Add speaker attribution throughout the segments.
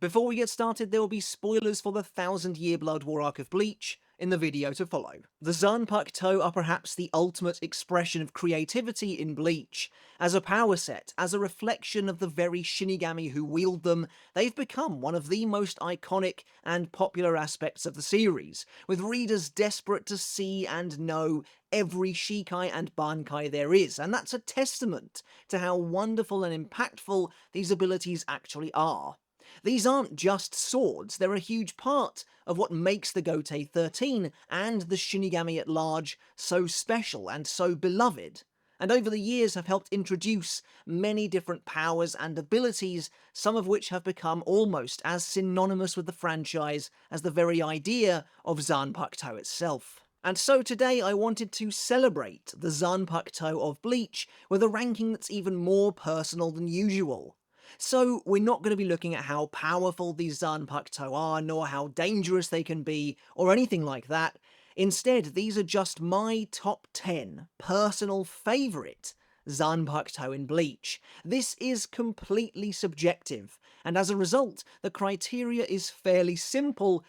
Speaker 1: Before we get started, there will be spoilers for the 1000-Year Blood War arc of Bleach in the video to follow. The Zanpakutō are perhaps the ultimate expression of creativity in Bleach. As a power set, as a reflection of the very Shinigami who wield them, they've become one of the most iconic and popular aspects of the series, with readers desperate to see and know every Shikai and Bankai there is, and that's a testament to how wonderful and impactful these abilities actually are. These aren't just swords, they're a huge part of what makes the Gotei 13 and the Shinigami at large so special and so beloved, and over the years have helped introduce many different powers and abilities, some of which have become almost as synonymous with the franchise as the very idea of Zanpakutō itself. And so today I wanted to celebrate the Zanpakutō of Bleach with a ranking that's even more personal than usual. So we're not going to be looking at how powerful these Zanpakutō are, nor how dangerous they can be, or anything like that. Instead, these are just my top 10 personal favourite Zanpakutō in Bleach. This is completely subjective, and as a result, the criteria is fairly simple.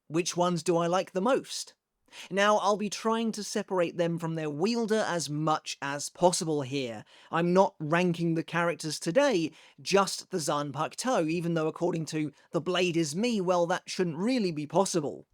Speaker 1: Which ones do I like the most? Now, I'll be trying to separate them from their wielder as much as possible here. I'm not ranking the characters today, just the Zanpakutō, even though according to The Blade Is Me, well, that shouldn't really be possible.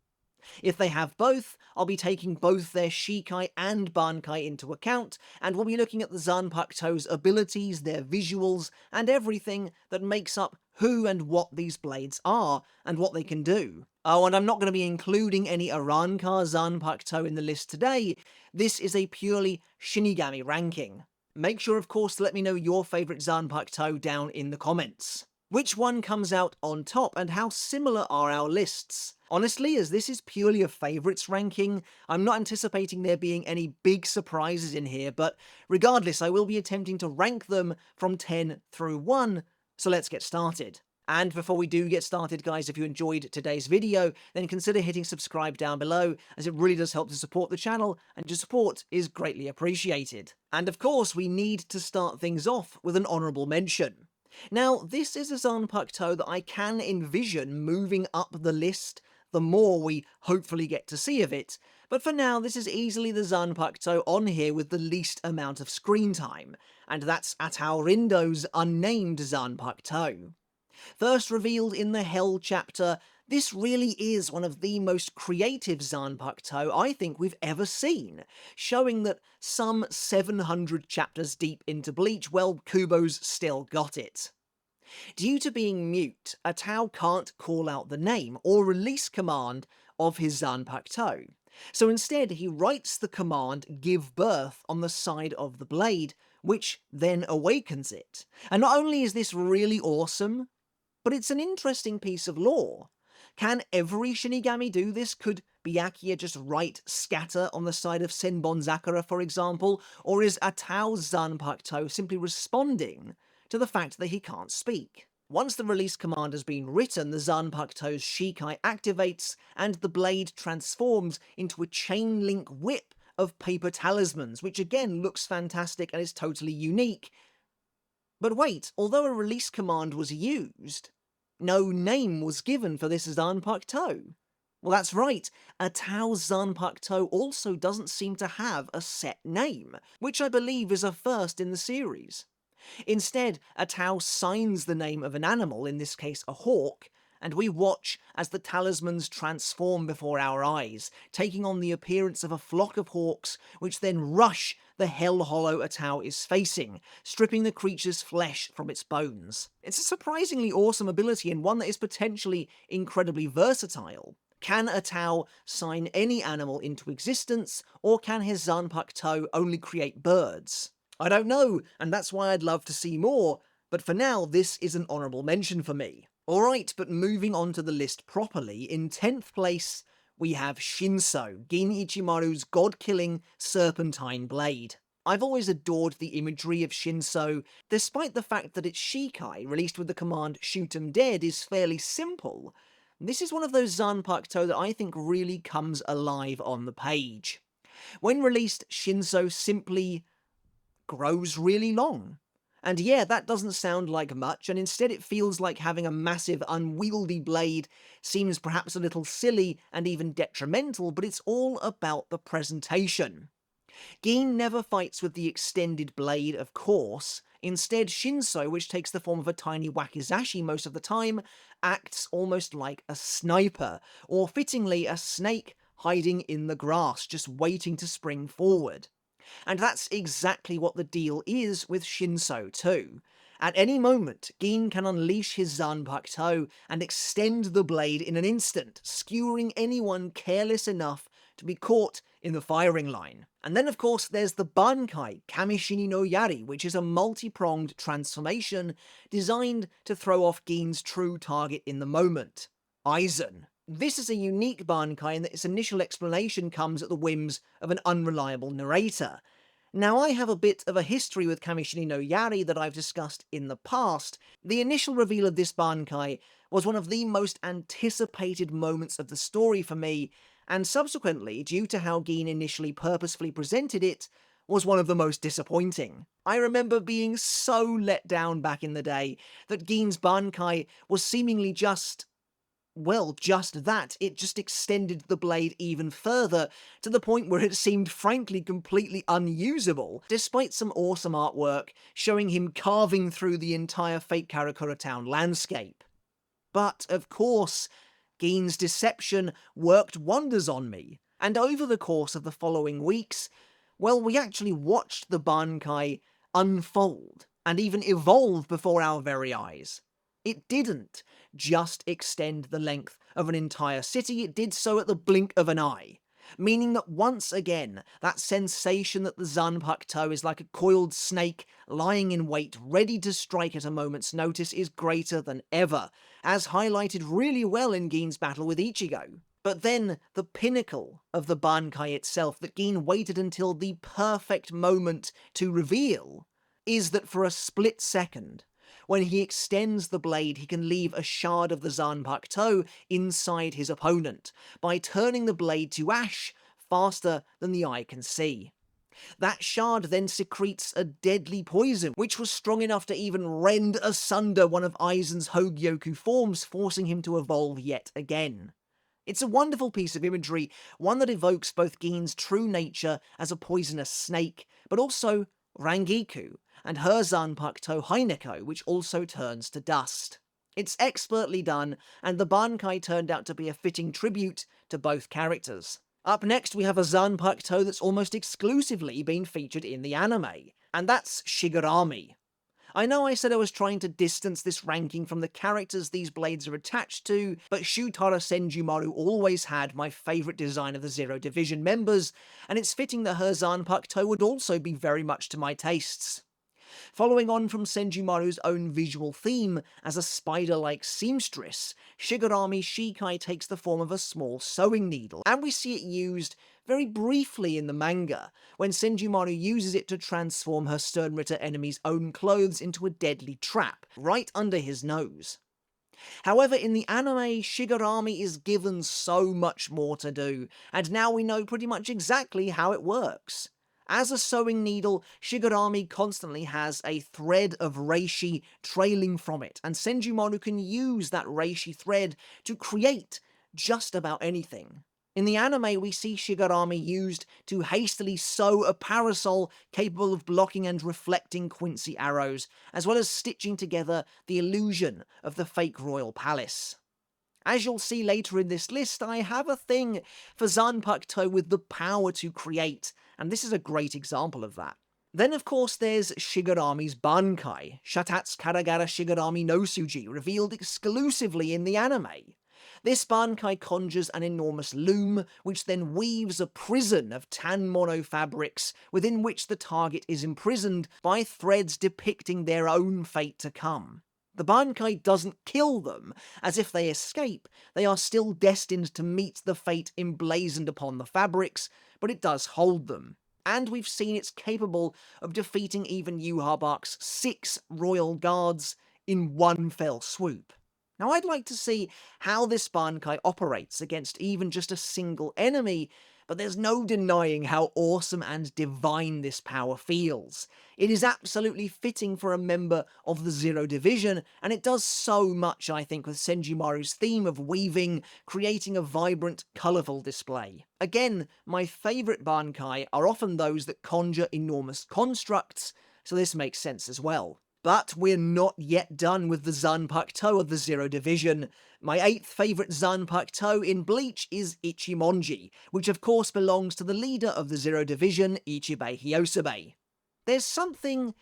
Speaker 1: If they have both, I'll be taking both their Shikai and Bankai into account, and we'll be looking at the Zanpakutō's abilities, their visuals, and everything that makes up who and what these blades are, and what they can do. Oh, and I'm not going to be including any Arrancar Zanpakutō in the list today. This is a purely Shinigami ranking. Make sure, of course, to let me know your favourite Zanpakutō down in the comments. Which one comes out on top, and how similar are our lists? Honestly, as this is purely a favourites ranking, I'm not anticipating there being any big surprises in here, but regardless, I will be attempting to rank them from 10 through 1, so let's get started. And before we do get started, guys, if you enjoyed today's video, then consider hitting subscribe down below, as it really does help to support the channel, and your support is greatly appreciated. And of course, we need to start things off with an honourable mention. Now, this is a Zanpakutō that I can envision moving up the list the more we hopefully get to see of it, but for now this is easily the Zanpakutō on here with the least amount of screen time, and that's Atao Rindo's unnamed Zanpakutō. First revealed in the Hell chapter, this really is one of the most creative Zanpakutō I think we've ever seen, showing that some 700 chapters deep into Bleach, well, Kubo's still got it. Due to being mute, Atao can't call out the name or release command of his Zanpakutō, so instead he writes the command "give birth" on the side of the blade, which then awakens it. And not only is this really awesome, but it's an interesting piece of lore. Can every Shinigami do this? Could Byakuya just write "scatter" on the side of Senbon Zakura, for example? Or is Atao's Zanpakutō simply responding to the fact that he can't speak? Once the release command has been written, the Zanpakutō's Shikai activates, and the blade transforms into a chain-link whip of paper talismans, which again looks fantastic and is totally unique. But wait, although a release command was used, no name was given for this Zanpakutō. Well, that's right, Atao's Zanpakutō also doesn't seem to have a set name, which I believe is a first in the series. Instead, Atao signs the name of an animal, in this case a hawk, and we watch as the talismans transform before our eyes, taking on the appearance of a flock of hawks, which then rush the Hell Hollow Atao is facing, stripping the creature's flesh from its bones. It's a surprisingly awesome ability, and one that is potentially incredibly versatile. Can Atao sign any animal into existence, or can his Zanpakutō only create birds? I don't know, and that's why I'd love to see more, but for now this is an honourable mention for me. Alright, but moving on to the list properly, in 10th place we have Shinso, Gin Ichimaru's god-killing serpentine blade. I've always adored the imagery of Shinso, despite the fact that its Shikai, released with the command "shoot 'em dead," is fairly simple. This is one of those Zanpakutō that I think really comes alive on the page. When released, Shinso simply grows really long. And yeah, that doesn't sound like much, and instead it feels like having a massive, unwieldy blade seems perhaps a little silly and even detrimental, but it's all about the presentation. Gin never fights with the extended blade, of course. Instead, Shinso, which takes the form of a tiny wakizashi most of the time, acts almost like a sniper, or fittingly, a snake hiding in the grass, just waiting to spring forward. And that's exactly what the deal is with Shinso too. At any moment, Gin can unleash his Zanpakutō and extend the blade in an instant, skewering anyone careless enough to be caught in the firing line. And then of course there's the bankai, Kamishini no Yari, which is a multi-pronged transformation designed to throw off Gin's true target in the moment, aizen. This is a unique bankai in that its initial explanation comes at the whims of an unreliable narrator. Now, I have a bit of a history with Kamishini no Yari that I've discussed in the past. The initial reveal of this bankai was one of the most anticipated moments of the story for me, and subsequently, due to how Gin initially purposefully presented it, was one of the most disappointing. I remember being so let down back in the day that Gin's bankai was seemingly just that. It just extended the blade even further, to the point where it seemed frankly completely unusable, despite some awesome artwork showing him carving through the entire fake Karakura town landscape. But, of course, Gin's deception worked wonders on me, and over the course of the following weeks, well, we actually watched the bankai unfold, and even evolve before our very eyes. It didn't just extend the length of an entire city, it did so at the blink of an eye. Meaning that once again, that sensation that the Zanpakutō is like a coiled snake lying in wait, ready to strike at a moment's notice, is greater than ever, as highlighted really well in Gin's battle with Ichigo. But then, the pinnacle of the bankai itself that Gin waited until the perfect moment to reveal, is that for a split second, when he extends the blade, he can leave a shard of the Zanpakutō inside his opponent, by turning the blade to ash faster than the eye can see. That shard then secretes a deadly poison, which was strong enough to even rend asunder one of Aizen's Hogyoku forms, forcing him to evolve yet again. It's a wonderful piece of imagery, one that evokes both Gin's true nature as a poisonous snake, but also Rangiku, and her Zanpakutō Heineko, which also turns to dust. It's expertly done, and the bankai turned out to be a fitting tribute to both characters. Up next we have a Zanpakutō that's almost exclusively been featured in the anime, and that's Shigarami. I know I said I was trying to distance this ranking from the characters these blades are attached to, but Shutara Senjumaru always had my favourite design of the Zero Division members, and it's fitting that her Zanpakutō would also be very much to my tastes. Following on from Senjumaru's own visual theme as a spider-like seamstress, Shigarami Shikai takes the form of a small sewing needle, and we see it used very briefly in the manga, when Senjumaru uses it to transform her Sternritter enemy's own clothes into a deadly trap, right under his nose. However, in the anime, Shigarami is given so much more to do, and now we know pretty much exactly how it works. As a sewing needle, Shigarami constantly has a thread of reishi trailing from it, and Senjumaru can use that reishi thread to create just about anything. In the anime, we see Shigarami used to hastily sew a parasol capable of blocking and reflecting Quincy arrows, as well as stitching together the illusion of the fake royal palace. As you'll see later in this list, I have a thing for Zanpakutō with the power to create, and this is a great example of that. Then of course there's Shigarami's bankai, Shatatsu Karagara Shigarami no Suji, revealed exclusively in the anime. This bankai conjures an enormous loom, which then weaves a prison of tan mono fabrics, within which the target is imprisoned by threads depicting their own fate to come. The bankai doesn't kill them, as if they escape, they are still destined to meet the fate emblazoned upon the fabrics, but it does hold them. And we've seen it's capable of defeating even Yhwach's 6 royal guards in one fell swoop. Now I'd like to see how this bankai operates against even just a single enemy, But there's no denying how awesome and divine this power feels. It is absolutely fitting for a member of the Zero Division, and it does so much, I think, with Senjumaru's theme of weaving, creating a vibrant, colourful display. Again, my favourite bankai are often those that conjure enormous constructs, so this makes sense as well. But we're not yet done with the Zanpakutō of the Zero Division. My 8th favourite Zanpakutō in Bleach is Ichimonji, which of course belongs to the leader of the Zero Division, Ichibei Hyosobe. There's something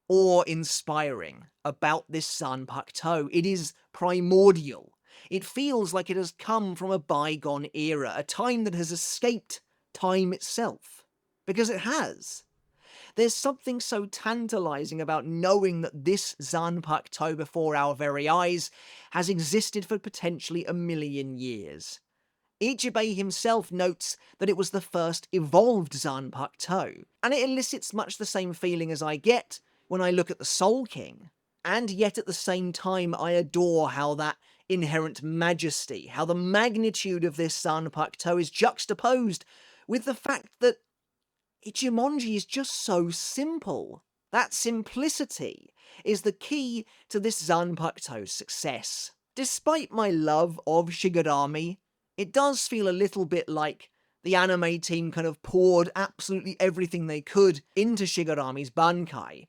Speaker 1: awe-inspiring about this Zanpakutō. It is primordial. It feels like it has come from a bygone era, a time that has escaped time itself. Because it has. There's something so tantalizing about knowing that this Zanpakutō before our very eyes has existed for potentially 1,000,000 years. Ichibei himself notes that it was the first evolved Zanpakutō, and it elicits much the same feeling as I get when I look at the Soul King. And yet at the same time I adore how that inherent majesty, how the magnitude of this Zanpakutō is juxtaposed with the fact that Ichimonji is just so simple. That simplicity is the key to this Zanpakutō's success. Despite my love of Shigarami, it does feel a little bit like the anime team kind of poured absolutely everything they could into Shigarami's bankai.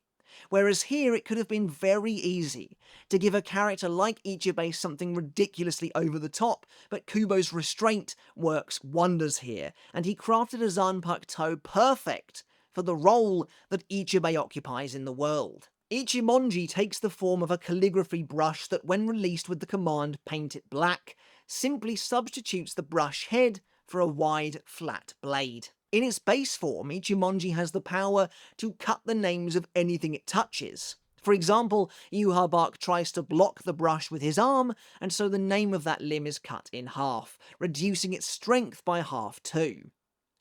Speaker 1: Whereas here it could have been very easy to give a character like Ichibei something ridiculously over the top, but Kubo's restraint works wonders here, and he crafted a Zanpakutō perfect for the role that Ichibei occupies in the world. Ichimonji takes the form of a calligraphy brush that, when released with the command "paint it black," simply substitutes the brush head for a wide, flat blade. In its base form, Ichimonji has the power to cut the names of anything it touches. For example, Yhwach tries to block the brush with his arm, and so the name of that limb is cut in half, reducing its strength by half too.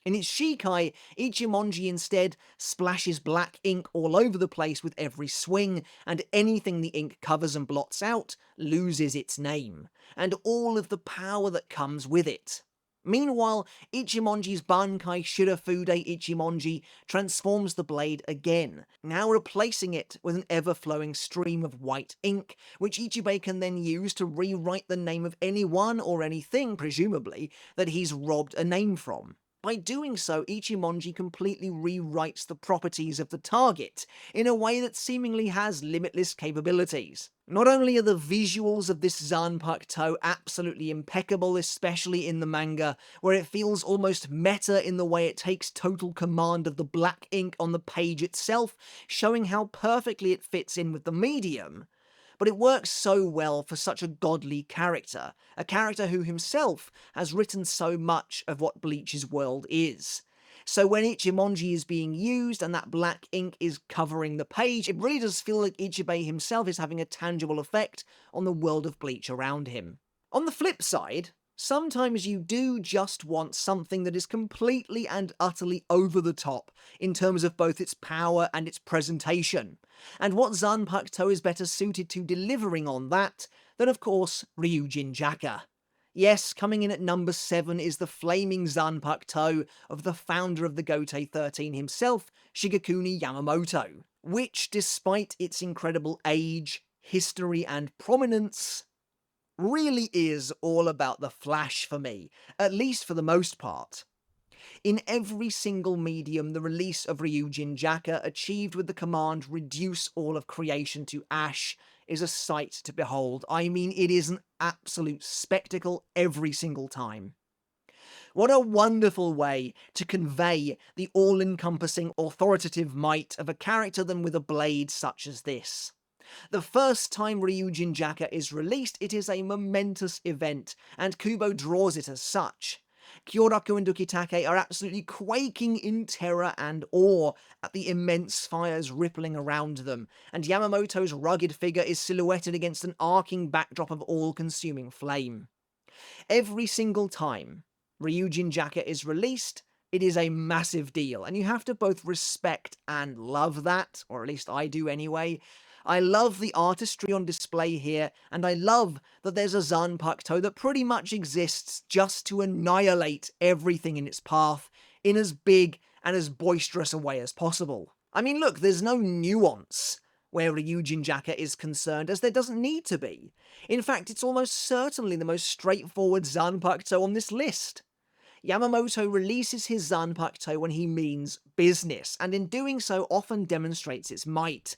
Speaker 1: In its Shikai, Ichimonji instead splashes black ink all over the place with every swing, and anything the ink covers and blots out loses its name, and all of the power that comes with it. Meanwhile, Ichimonji's bankai Shirafude Ichimonji transforms the blade again, now replacing it with an ever-flowing stream of white ink, which Ichibei can then use to rewrite the name of anyone or anything, presumably, that he's robbed a name from. By doing so, Ichimonji completely rewrites the properties of the target in a way that seemingly has limitless capabilities. Not only are the visuals of this Zanpakutō absolutely impeccable, especially in the manga, where it feels almost meta in the way it takes total command of the black ink on the page itself, showing how perfectly it fits in with the medium, but it works so well for such a godly character, a character who himself has written so much of what Bleach's world is. So when Ichimonji is being used and that black ink is covering the page, it really does feel like Ichibei himself is having a tangible effect on the world of Bleach around him. On the flip side, sometimes you do just want something that is completely and utterly over the top in terms of both its power and its presentation. And what Zanpakutō is better suited to delivering on that than, of course, Ryujin Jaka. Yes, coming in at number 7 is the flaming Zanpakutō of the founder of the Gotei 13 himself, Shigekuni Yamamoto, which, despite its incredible age, history and prominence, really is all about the flash for me, at least for the most part. In every single medium, the release of Ryujin Jaka, achieved with the command "reduce all of creation to ash," is a sight to behold. I mean, it is an absolute spectacle every single time. What a wonderful way to convey the all-encompassing authoritative might of a character than with a blade such as this. The first time Ryujin Jaka is released, it is a momentous event, and Kubo draws it as such. Kyoraku and Ukitake are absolutely quaking in terror and awe at the immense fires rippling around them, and Yamamoto's rugged figure is silhouetted against an arcing backdrop of all-consuming flame. Every single time Ryujin Jaka is released, it is a massive deal, and you have to both respect and love that, or at least I do anyway. I love the artistry on display here, and I love that there's a Zanpakutō that pretty much exists just to annihilate everything in its path in as big and as boisterous a way as possible. I mean, look, there's no nuance where Ryujinjaka is concerned, as there doesn't need to be. In fact, it's almost certainly the most straightforward Zanpakutō on this list. Yamamoto releases his Zanpakutō when he means business, and in doing so often demonstrates its might.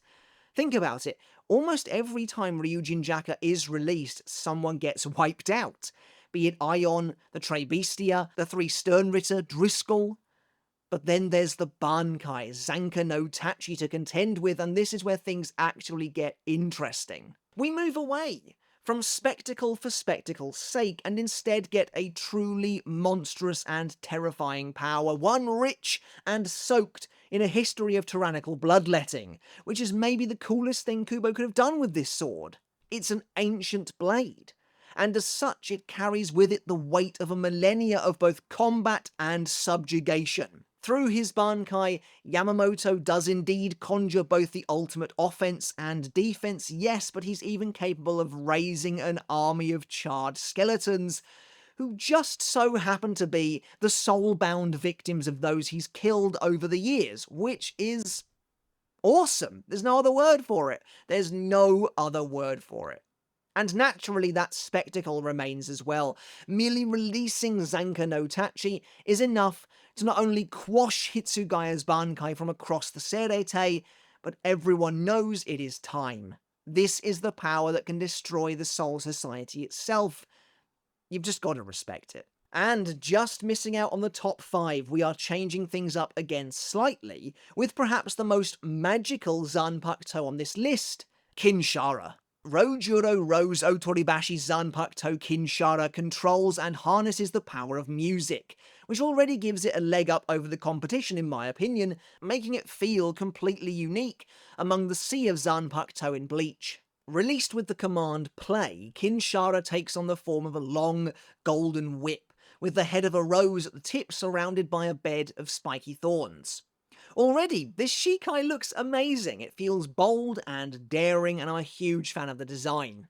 Speaker 1: Think about it, almost every time Ryujinjaka is released, someone gets wiped out. Be it Ion, the Trebestia, the Three Sternritter, Driscoll. But then there's the bankai, Zanka no Tachi to contend with, and this is where things actually get interesting. We move away from spectacle for spectacle's sake, and instead get a truly monstrous and terrifying power, one rich and soaked in a history of tyrannical bloodletting, which is maybe the coolest thing Kubo could have done with this sword. It's an ancient blade, and as such it carries with it the weight of a millennia of both combat and subjugation. Through his bankai, Yamamoto does indeed conjure both the ultimate offense and defense, yes, but he's even capable of raising an army of charred skeletons, who just so happen to be the soul-bound victims of those he's killed over the years, which is awesome. There's no other word for it. There's no other word for it. And naturally that spectacle remains as well. Merely releasing Zanka no Tachi is enough to not only quash Hitsugaya's bankai from across the Serete, but everyone knows it is time. This is the power that can destroy the Soul Society itself. You've just got to respect it. And just missing out on the top 5, we are changing things up again slightly, with perhaps the most magical Zanpakutō on this list, Kinshara. Rojuro Rose Otoribashi Zanpakutō Kinshara controls and harnesses the power of music, which already gives it a leg up over the competition in my opinion, making it feel completely unique among the sea of Zanpakutō in Bleach. Released with the command play, Kinshara takes on the form of a long, golden whip, with the head of a rose at the tip surrounded by a bed of spiky thorns. Already, this Shikai looks amazing. It feels bold and daring, and I'm a huge fan of the design.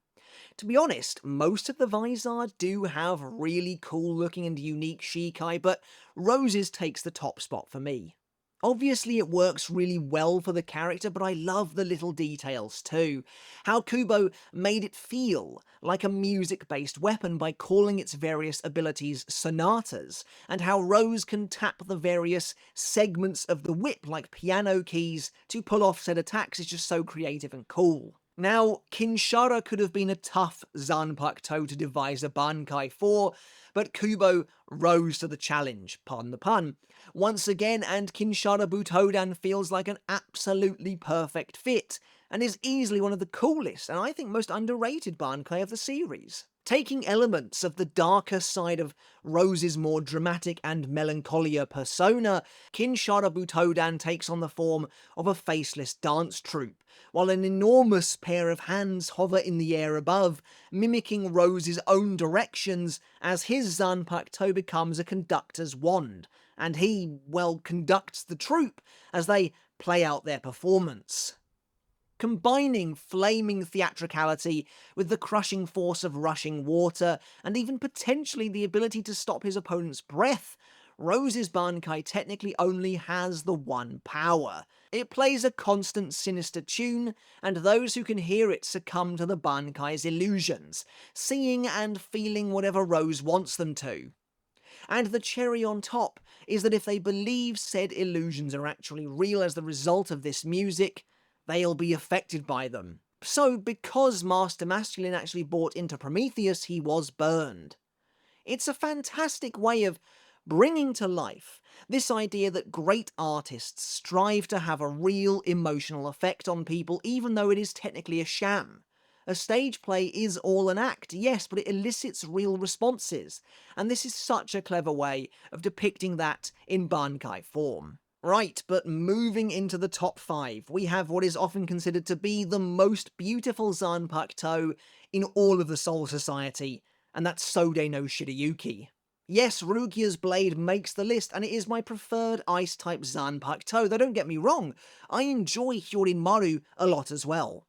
Speaker 1: To be honest, most of the Vizard do have really cool looking and unique Shikai, but Rose's takes the top spot for me. Obviously it works really well for the character, but I love the little details too. How Kubo made it feel like a music-based weapon by calling its various abilities sonatas, and how Rose can tap the various segments of the whip like piano keys to pull off said attacks is just so creative and cool. Now, Kinshara could have been a tough Zanpakutō to devise a bankai for, but Kubo rose to the challenge, pardon the pun, once again, and Kinshara Butoden feels like an absolutely perfect fit, and is easily one of the coolest and I think most underrated bankai of the series. Taking elements of the darker side of Rose's more dramatic and melancholia persona, Kinshara Butoden takes on the form of a faceless dance troupe, while an enormous pair of hands hover in the air above, mimicking Rose's own directions as his Zanpakutō becomes a conductor's wand, and he, well, conducts the troupe as they play out their performance. Combining flaming theatricality with the crushing force of rushing water, and even potentially the ability to stop his opponent's breath, Rose's bankai technically only has the one power. It plays a constant sinister tune, and those who can hear it succumb to the bankai's illusions, seeing and feeling whatever Rose wants them to. And the cherry on top is that if they believe said illusions are actually real as the result of this music, they'll be affected by them. So, because Master Masculine actually bought into Prometheus, he was burned. It's a fantastic way of bringing to life this idea that great artists strive to have a real emotional effect on people, even though it is technically a sham. A stage play is all an act, yes, but it elicits real responses, and this is such a clever way of depicting that in bankai form. Right, but moving into the top 5, we have what is often considered to be the most beautiful Zanpakutō in all of the Soul Society, and that's Sode no Shirayuki. Yes, Rukia's blade makes the list, and it is my preferred Ice-type Zanpakutō, though don't get me wrong, I enjoy Hyorin Maru a lot as well.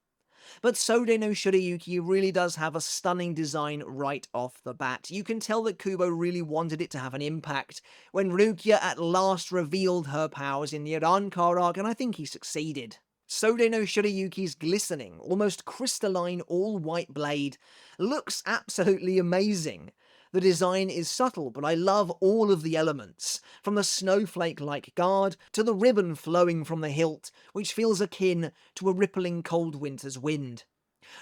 Speaker 1: But Sode no Shirayuki really does have a stunning design right off the bat. You can tell that Kubo really wanted it to have an impact when Rukia at last revealed her powers in the Arankar arc, and I think he succeeded. Sode no Shirayuki's glistening, almost crystalline all-white blade looks absolutely amazing. The design is subtle, but I love all of the elements, from the snowflake-like guard to the ribbon flowing from the hilt, which feels akin to a rippling cold winter's wind.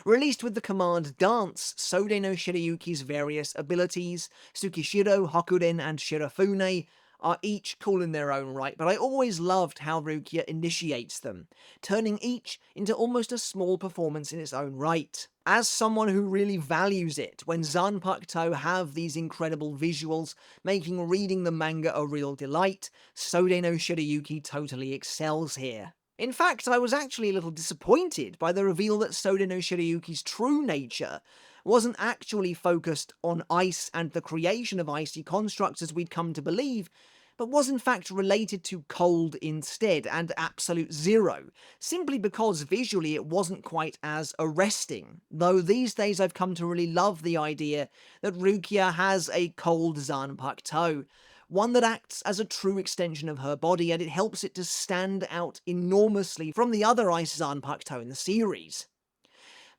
Speaker 1: Released with the command Dance, Sode no Shirayuki's various abilities, Tsukishiro, Hokuren, and Shirafune, are each cool in their own right, but I always loved how Rukia initiates them, turning each into almost a small performance in its own right. As someone who really values it, when Zanpakutō have these incredible visuals, making reading the manga a real delight, Sode no Shirayuki totally excels here. In fact, I was actually a little disappointed by the reveal that Sode no Shirayuki's true nature wasn't actually focused on ice and the creation of icy constructs as we'd come to believe, but was in fact related to cold instead, and absolute zero, simply because visually it wasn't quite as arresting, though these days I've come to really love the idea that Rukia has a cold Zanpakutō, one that acts as a true extension of her body, and it helps it to stand out enormously from the other ice Zanpakutō in the series.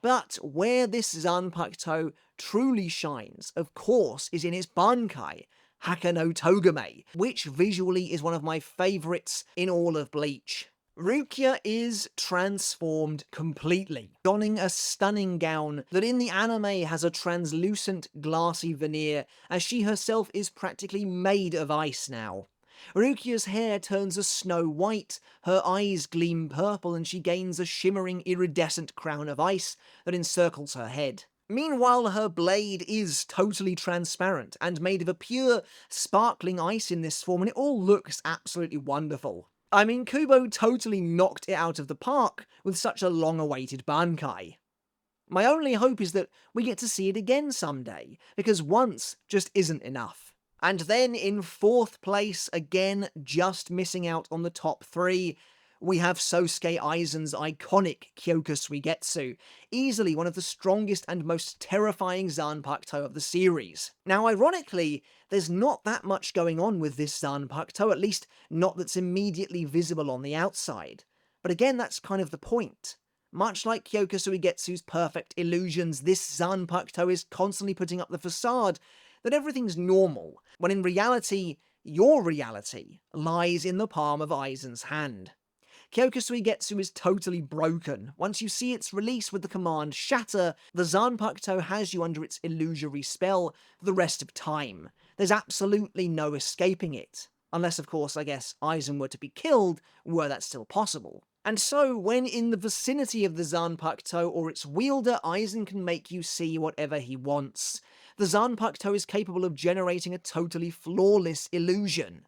Speaker 1: But where this Zanpakutō truly shines, of course, is in its bankai, Haka no Togame, which visually is one of my favourites in all of Bleach. Rukia is transformed completely, donning a stunning gown that in the anime has a translucent, glassy veneer, as she herself is practically made of ice now. Rukia's hair turns a snow white, her eyes gleam purple, and she gains a shimmering iridescent crown of ice that encircles her head. Meanwhile, her blade is totally transparent and made of a pure, sparkling ice in this form, and it all looks absolutely wonderful. I mean, Kubo totally knocked it out of the park with such a long-awaited bankai. My only hope is that we get to see it again someday, because once just isn't enough. And then in 4th place, again just missing out on the top 3, we have Sosuke Aizen's iconic Kyoka Suigetsu, easily one of the strongest and most terrifying Zanpakutō of the series. Now ironically, there's not that much going on with this Zanpakutō, at least not that's immediately visible on the outside. But again, that's kind of the point. Much like Kyoka Suigetsu's perfect illusions, this Zanpakutō is constantly putting up the facade that everything's normal, when in reality, your reality lies in the palm of Aizen's hand. Kyoka Suigetsu is totally broken. Once you see its release with the command Shatter, the Zanpakutō has you under its illusory spell for the rest of time. There's absolutely no escaping it. Unless, of course, I guess Aizen were to be killed, were that still possible. And so, when in the vicinity of the Zanpakutō or its wielder, Aizen can make you see whatever he wants. The Zanpakutō is capable of generating a totally flawless illusion.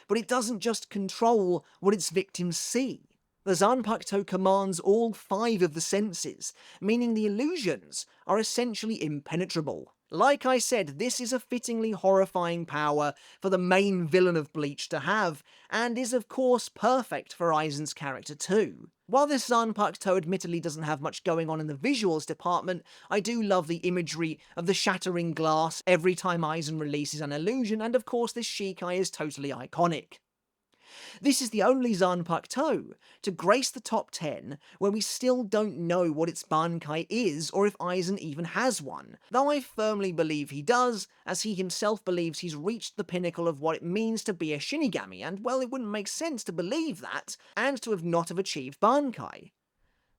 Speaker 1: But it doesn't just control what its victims see. The Zanpakutō commands all 5 of the senses, meaning the illusions are essentially impenetrable. Like I said, this is a fittingly horrifying power for the main villain of Bleach to have, and is of course perfect for Aizen's character too. While this Zanpakutō admittedly doesn't have much going on in the visuals department, I do love the imagery of the shattering glass every time Aizen releases an illusion, and of course this Shikai is totally iconic. This is the only Zanpakutō to grace the top 10 where we still don't know what its bankai is or if Aizen even has one, though I firmly believe he does, as he himself believes he's reached the pinnacle of what it means to be a Shinigami, and well, it wouldn't make sense to believe that, and to not have achieved bankai.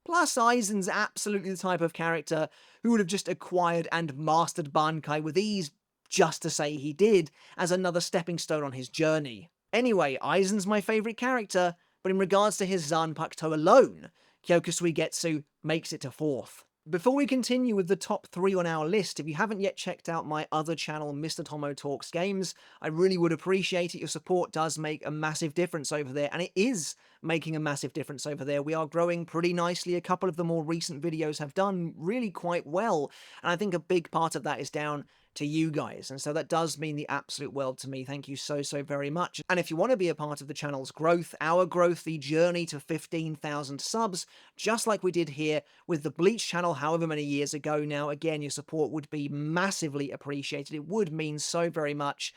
Speaker 1: Plus, Aizen's absolutely the type of character who would have just acquired and mastered bankai with ease just to say he did, as another stepping stone on his journey. Anyway, Aizen's my favourite character, but in regards to his Zanpakutō alone, Kyoka Suigetsu makes it to 4th. Before we continue with the top 3 on our list, if you haven't yet checked out my other channel, Mr. Tomo Talks Games, I really would appreciate it. Your support does make a massive difference over there, and it is making a massive difference over there. We are growing pretty nicely. A couple of the more recent videos have done really quite well, and I think a big part of that is down to you guys, and so that does mean the absolute world to me. Thank you so very much. And if you want to be a part of the channel's growth, our growth, the journey to 15,000 subs, just like we did here with the Bleach channel however many years ago now, again, your support would be massively appreciated. It would mean so very much.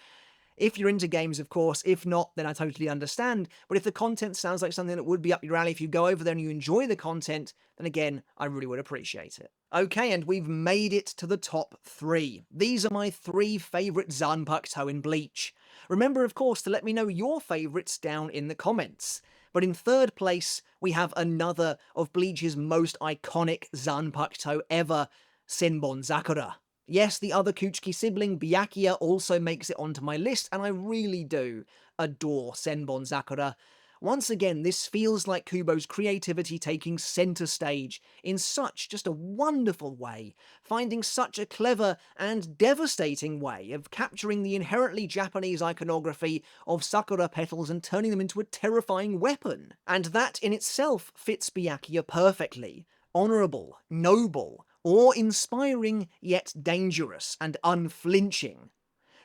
Speaker 1: If you're into games, of course. If not, then I totally understand. But if the content sounds like something that would be up your alley, if you go over there and you enjoy the content, then again, I really would appreciate it. Okay, and we've made it to the top 3. These are my 3 favourite Zanpakutō in Bleach. Remember, of course, to let me know your favourites down in the comments. But in 3rd place, we have another of Bleach's most iconic Zanpakutō ever, Senbon Sakura. Yes, the other Kuchiki sibling, Byakuya, also makes it onto my list, and I really do adore Senbon Sakura. Once again, this feels like Kubo's creativity taking centre stage in such just a wonderful way, finding such a clever and devastating way of capturing the inherently Japanese iconography of sakura petals and turning them into a terrifying weapon. And that in itself fits Byakuya perfectly. Honourable, noble, awe-inspiring yet dangerous and unflinching.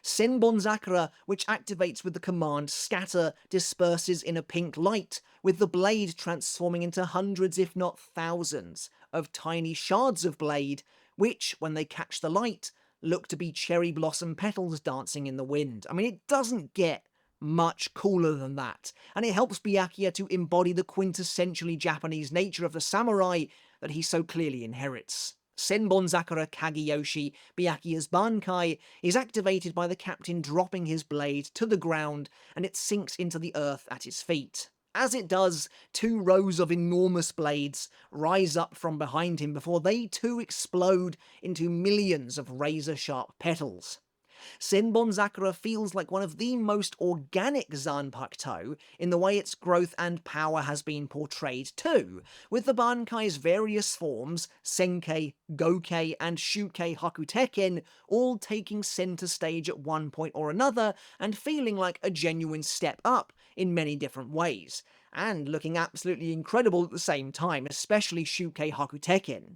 Speaker 1: Senbon Sakura, which activates with the command Scatter, disperses in a pink light, with the blade transforming into hundreds if not thousands of tiny shards of blade, which, when they catch the light, look to be cherry blossom petals dancing in the wind. I mean, it doesn't get much cooler than that, and it helps Byakuya to embody the quintessentially Japanese nature of the samurai that he so clearly inherits. Senbon Sakura Kageyoshi, Byakuya's bankai, is activated by the captain dropping his blade to the ground, and it sinks into the earth at his feet. As it does, 2 rows of enormous blades rise up from behind him before they too explode into millions of razor-sharp petals. Senbon Sakura feels like one of the most organic Zanpakutō in the way its growth and power has been portrayed too, with the Bankai's various forms, Senkei, Gokei, and Shukei Hakuteken, all taking centre stage at one point or another and feeling like a genuine step up in many different ways, and looking absolutely incredible at the same time, especially Shukei Hakuteken.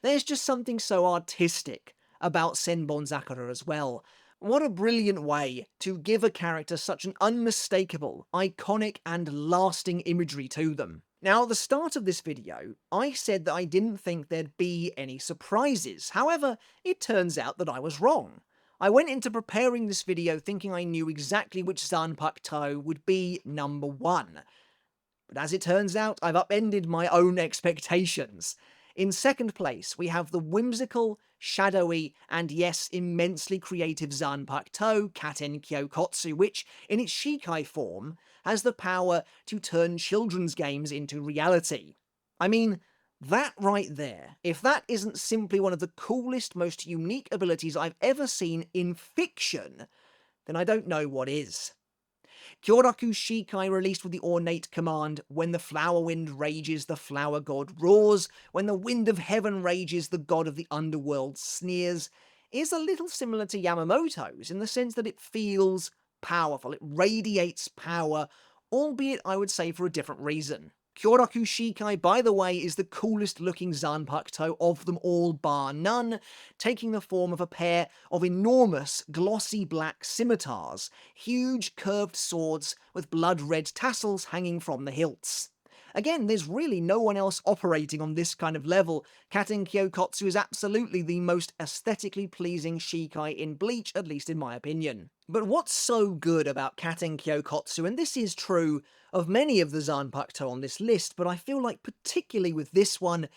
Speaker 1: There's just something so artistic about Senbon Sakura as well. What a brilliant way to give a character such an unmistakable, iconic and lasting imagery to them. Now, at the start of this video, I said that I didn't think there'd be any surprises. However, it turns out that I was wrong. I went into preparing this video thinking I knew exactly which Zanpakutō would be number 1. But as it turns out, I've upended my own expectations. In 2nd place, we have the whimsical, shadowy, and yes, immensely creative Zanpakutō, Katen Kyokotsu, which, in its Shikai form, has the power to turn children's games into reality. I mean, that right there, if that isn't simply one of the coolest, most unique abilities I've ever seen in fiction, then I don't know what is. Kyoraku Shikai released with the ornate command, when the flower wind rages, the flower god roars, when the wind of heaven rages, the god of the underworld sneers, is a little similar to Yamamoto's in the sense that it feels powerful, it radiates power, albeit I would say for a different reason. Kyoraku Shikai, by the way, is the coolest looking Zanpakutō of them all bar none, taking the form of a pair of enormous glossy black scimitars, huge curved swords with blood-red tassels hanging from the hilts. Again, there's really no one else operating on this kind of level. Katen Kyokotsu is absolutely the most aesthetically pleasing Shikai in Bleach, at least in my opinion. But what's so good about Katen Kyokotsu, and this is true of many of the Zanpakutō on this list, but I feel like particularly with this one,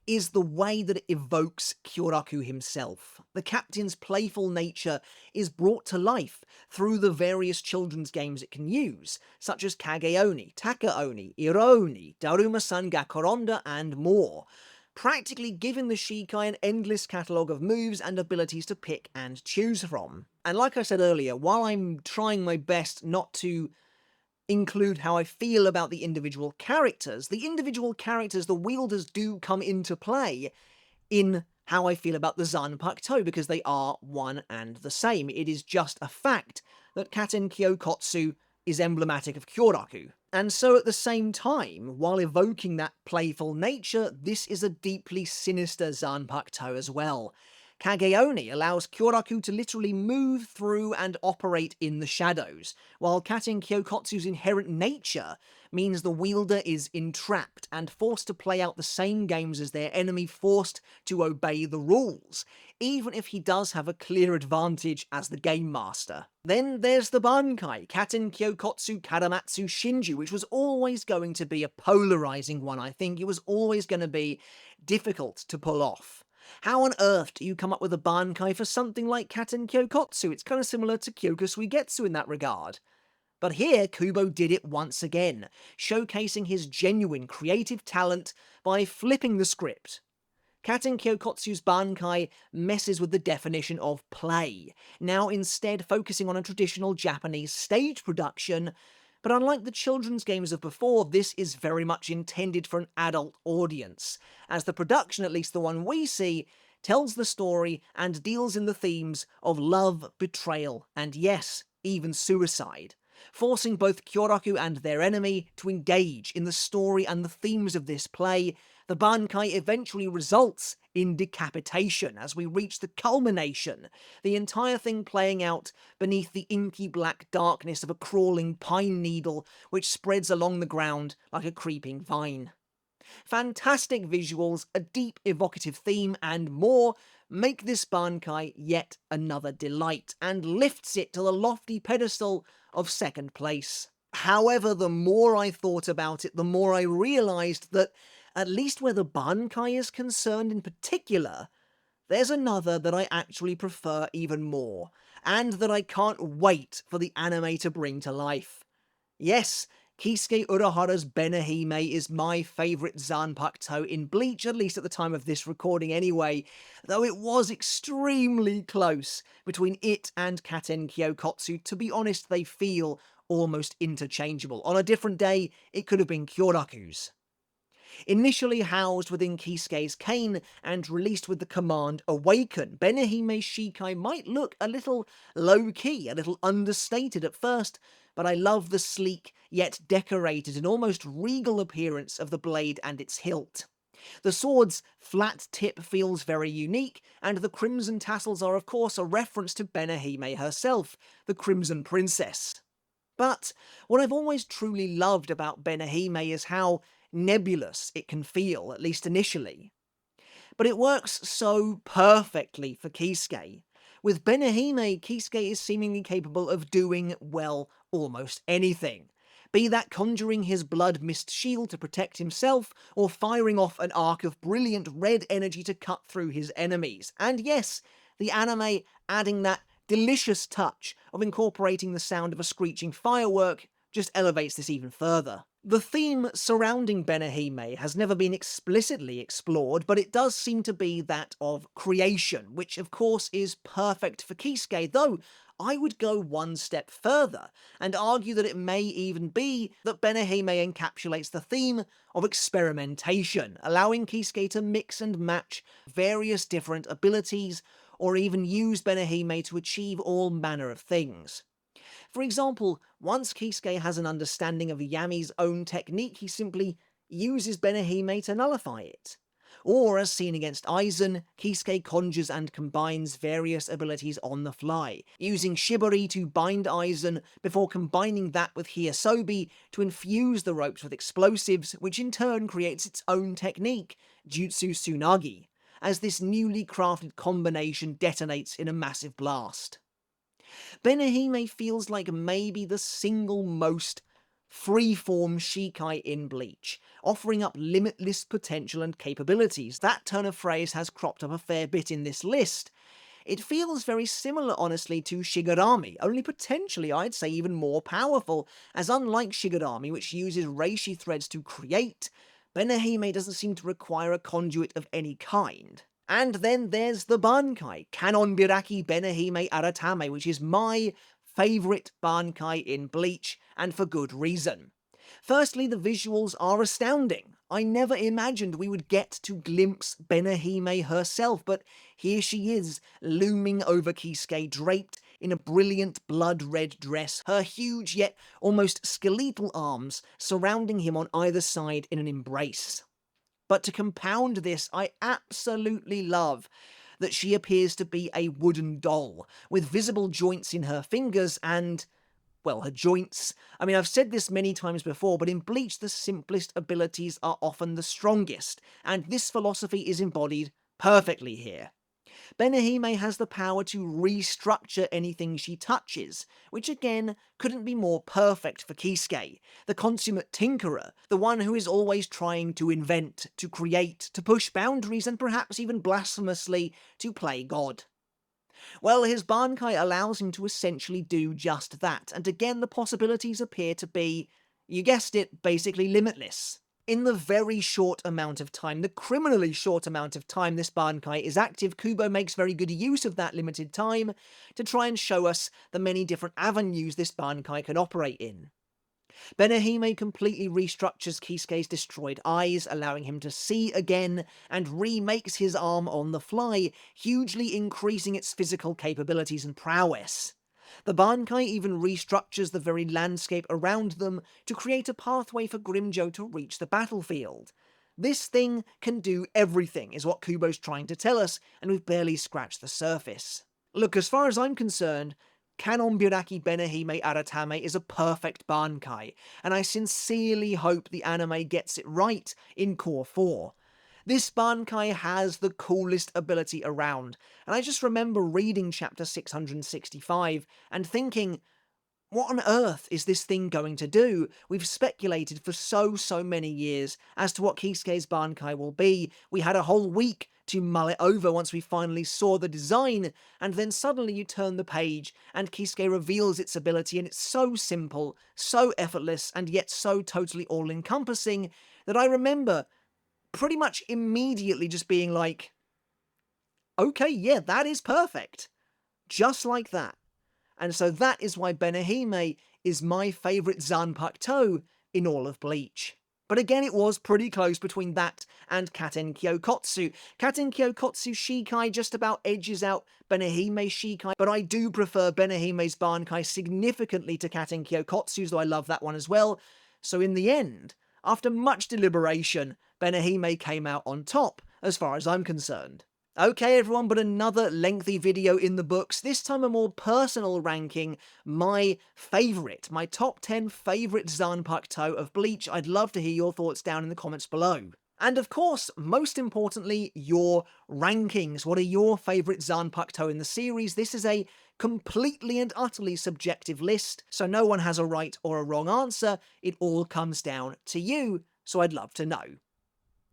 Speaker 1: is the way that it evokes Kyoraku himself. The captain's playful nature is brought to life through the various children's games it can use, such as Kage-Oni, Taka-Oni, Iro-Oni, Daruma-san ga Koronda, and more, practically giving the Shikai an endless catalogue of moves and abilities to pick and choose from. And like I said earlier, while I'm trying my best not to include how I feel about the individual characters, the wielders do come into play in how I feel about the Zanpakutō, because they are one and the same. It is just a fact that Katen Kyokotsu is emblematic of Kyoraku. And so at the same time, while evoking that playful nature, this is a deeply sinister Zanpakutō as well. Kageoni allows Kyoraku to literally move through and operate in the shadows, while Katen Kyokotsu's inherent nature means the wielder is entrapped and forced to play out the same games as their enemy, forced to obey the rules, even if he does have a clear advantage as the game master. Then there's the bankai, Katen Kyokotsu Karamatsu Shinju, which was always going to be a polarizing one, I think. It was always going to be difficult to pull off. How on earth do you come up with a bankai for something like Katen Kyokotsu? It's kind of similar to Kyokusuigetsu in that regard. But here, Kubo did it once again, showcasing his genuine creative talent by flipping the script. Katen Kyokotsu's bankai messes with the definition of play, now instead focusing on a traditional Japanese stage production, but unlike the children's games of before, this is very much intended for an adult audience, as the production, at least the one we see, tells the story and deals in the themes of love, betrayal, and yes, even suicide, forcing both Kyoraku and their enemy to engage in the story and the themes of this play. The bankai eventually results in decapitation as we reach the culmination, the entire thing playing out beneath the inky black darkness of a crawling pine needle which spreads along the ground like a creeping vine. Fantastic visuals, a deep evocative theme, and more make this bankai yet another delight, and lifts it to the lofty pedestal of second place. However, the more I thought about it, the more I realised that, at least where the bankai is concerned in particular, there's another that I actually prefer even more, and that I can't wait for the anime to bring to life. Yes, Kisuke Urahara's Benihime is my favourite Zanpakutō in Bleach, at least at the time of this recording anyway, though it was extremely close between it and Katen Kyokotsu. To be honest, they feel almost interchangeable. On a different day, it could have been Kyoraku's. Initially housed within Kisuke's cane and released with the command Awaken, Benihime's Shikai might look a little low-key, a little understated at first, but I love the sleek, yet decorated and almost regal appearance of the blade and its hilt. The sword's flat tip feels very unique, and the crimson tassels are of course a reference to Benihime herself, the Crimson Princess. But what I've always truly loved about Benihime is how nebulous it can feel, at least initially. But it works so perfectly for Kisuke. With Benihime, Kisuke is seemingly capable of doing, well, almost anything. Be that conjuring his blood mist shield to protect himself, or firing off an arc of brilliant red energy to cut through his enemies. And yes, the anime adding that delicious touch of incorporating the sound of a screeching firework just elevates this even further. The theme surrounding Benihime has never been explicitly explored, but it does seem to be that of creation, which of course is perfect for Kisuke, though I would go one step further and argue that it may even be that Benihime encapsulates the theme of experimentation, allowing Kisuke to mix and match various different abilities, or even use Benihime to achieve all manner of things. For example, once Kisuke has an understanding of Yami's own technique, he simply uses Benihime to nullify it. Or, as seen against Aizen, Kisuke conjures and combines various abilities on the fly, using Shibari to bind Aizen before combining that with Hiasobi to infuse the ropes with explosives, which in turn creates its own technique, Jutsu Tsunagi, as this newly crafted combination detonates in a massive blast. Benihime feels like maybe the single most free-form Shikai in Bleach, offering up limitless potential and capabilities. That turn of phrase has cropped up a fair bit in this list. It feels very similar, honestly, to Shigarami, only potentially, I'd say, even more powerful, as unlike Shigarami, which uses reishi threads to create, Benihime doesn't seem to require a conduit of any kind. And then there's the bankai, Kanon Biraki Benihime Aratame, which is my favourite bankai in Bleach, and for good reason. Firstly, the visuals are astounding. I never imagined we would get to glimpse Benihime herself, but here she is, looming over Kisuke, draped in a brilliant blood-red dress, her huge yet almost skeletal arms surrounding him on either side in an embrace. But to compound this, I absolutely love that she appears to be a wooden doll, with visible joints in her fingers and, well, her joints. I mean, I've said this many times before, but in Bleach, the simplest abilities are often the strongest, and this philosophy is embodied perfectly here. Benihime has the power to restructure anything she touches, which again couldn't be more perfect for Kisuke, the consummate tinkerer, the one who is always trying to invent, to create, to push boundaries, and perhaps even blasphemously to play God. Well, his bankai allows him to essentially do just that, and again the possibilities appear to be, you guessed it, basically limitless. In the very short amount of time, the criminally short amount of time this bankai is active, Kubo makes very good use of that limited time to try and show us the many different avenues this bankai can operate in. Benihime completely restructures Kisuke's destroyed eyes, allowing him to see again, and remakes his arm on the fly, hugely increasing its physical capabilities and prowess. The bankai even restructures the very landscape around them to create a pathway for Grimmjow to reach the battlefield. This thing can do everything, is what Kubo's trying to tell us, and we've barely scratched the surface. Look, as far as I'm concerned, Kanonburaki Benihime Aratame is a perfect bankai, and I sincerely hope the anime gets it right in Core 4. This bankai has the coolest ability around, and I just remember reading chapter 665 and thinking, what on earth is this thing going to do? We've speculated for so many years as to what Kisuke's bankai will be. We had a whole week to mull it over once we finally saw the design, and then suddenly you turn the page and Kisuke reveals its ability, and it's so simple, so effortless, and yet so totally all-encompassing that I remember pretty much immediately just being like, okay, yeah, that is perfect. Just like that. And so that is why Benihime is my favourite Zanpakutō in all of Bleach. But again, it was pretty close between that and Katen Kyokotsu. Katen Kyokotsu Shikai just about edges out Benihime's Shikai, but I do prefer Benihime's bankai significantly to Katen Kyokotsu's, though I love that one as well. So in the end, after much deliberation, Benihime came out on top, as far as I'm concerned. Okay everyone, but another lengthy video in the books, this time a more personal ranking, my top 10 favourite Zanpakutō of Bleach. I'd love to hear your thoughts down in the comments below. And of course, most importantly, your rankings. What are your favourite Zanpakutō in the series? This is a completely and utterly subjective list, so no one has a right or a wrong answer. It all comes down to you, so I'd love to know.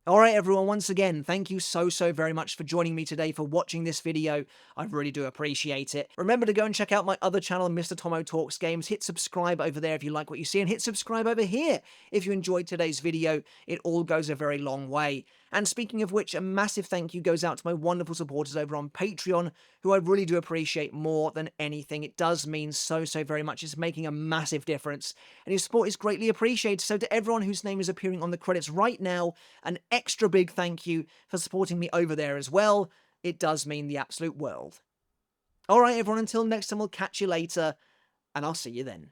Speaker 1: Alright everyone, once again, thank you so very much for joining me today, for watching this video. I really do appreciate it. Remember to go and check out my other channel, Mr. Tomo Talks Games. Hit subscribe over there if you like what you see, and hit subscribe over here if you enjoyed today's video. It all goes a very long way. And speaking of which, a massive thank you goes out to my wonderful supporters over on Patreon, who I really do appreciate more than anything. It does mean so very much. It's making a massive difference, and your support is greatly appreciated. So to everyone whose name is appearing on the credits right now, an extra big thank you for supporting me over there as well. It does mean the absolute world. Alright everyone, until next time, we'll catch you later, and I'll see you then.